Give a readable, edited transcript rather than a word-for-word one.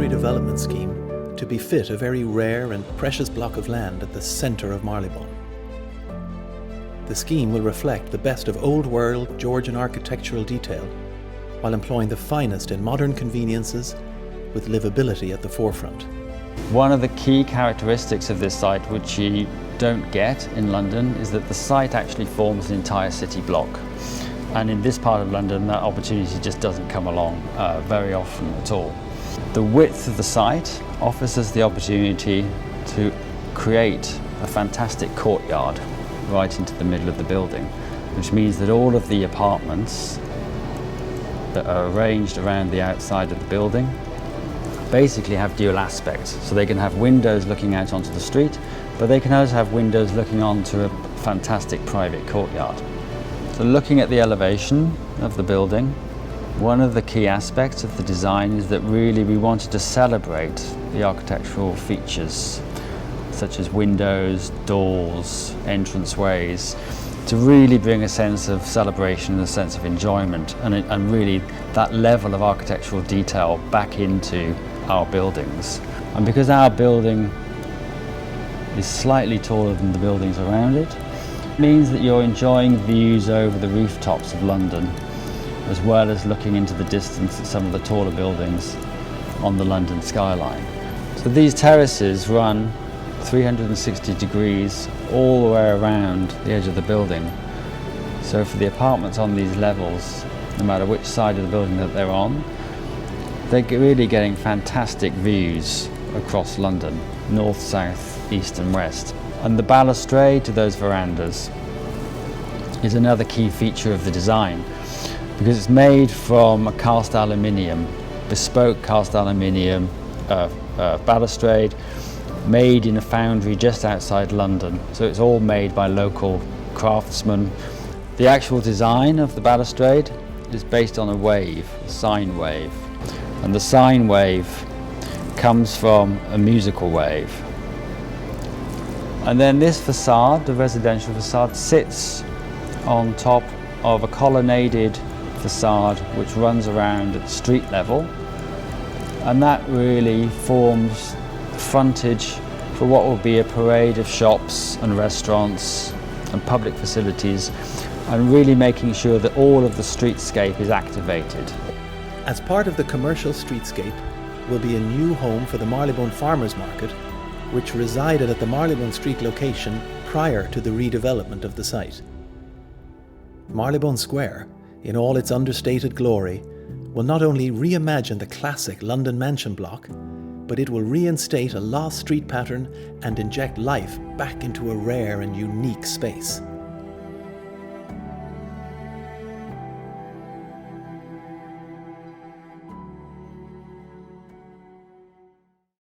contemporary development scheme to befit a very rare and precious block of land at the centre of Marylebone. The scheme will reflect the best of old world Georgian architectural detail while employing the finest in modern conveniences with livability at the forefront. One of the key characteristics of this site, which you don't get in London, is that the site actually forms an entire city block. And in this part of London, that opportunity just doesn't come along very often at all. The width of the site offers us the opportunity to create a fantastic courtyard right into the middle of the building, which means that all of the apartments that are arranged around the outside of the building basically have dual aspects. So they can have windows looking out onto the street, but they can also have windows looking onto a fantastic private courtyard. So looking at the elevation of the building, one of the key aspects of the design is that really we wanted to celebrate the architectural features such as windows, doors, entranceways, to really bring a sense of celebration and a sense of enjoyment and really that level of architectural detail back into our buildings. And because our building is slightly taller than the buildings around it, means that you're enjoying views over the rooftops of London, as well as looking into the distance at some of the taller buildings on the London skyline. So these terraces run 360 degrees all the way around the edge of the building. So for the apartments on these levels, no matter which side of the building that they're on, they're really getting fantastic views across London, north, south, east and west. And the balustrade to those verandas is another key feature of the design, because it's made from a cast aluminium, bespoke cast aluminium balustrade, made in a foundry just outside London. So it's all made by local craftsmen. The actual design of the balustrade is based on a wave, a sine wave. And the sine wave comes from a musical wave. And then this facade, the residential facade, sits on top of a colonnaded facade which runs around at street level. And that really forms the frontage for what will be a parade of shops and restaurants and public facilities, and really making sure that all of the streetscape is activated. As part of the commercial streetscape will be a new home for the Marylebone Farmers Market, which resided at the Marylebone Street location prior to the redevelopment of the site. Marylebone Square, in all its understated glory, will not only reimagine the classic London mansion block, but it will reinstate a lost street pattern and inject life back into a rare and unique space.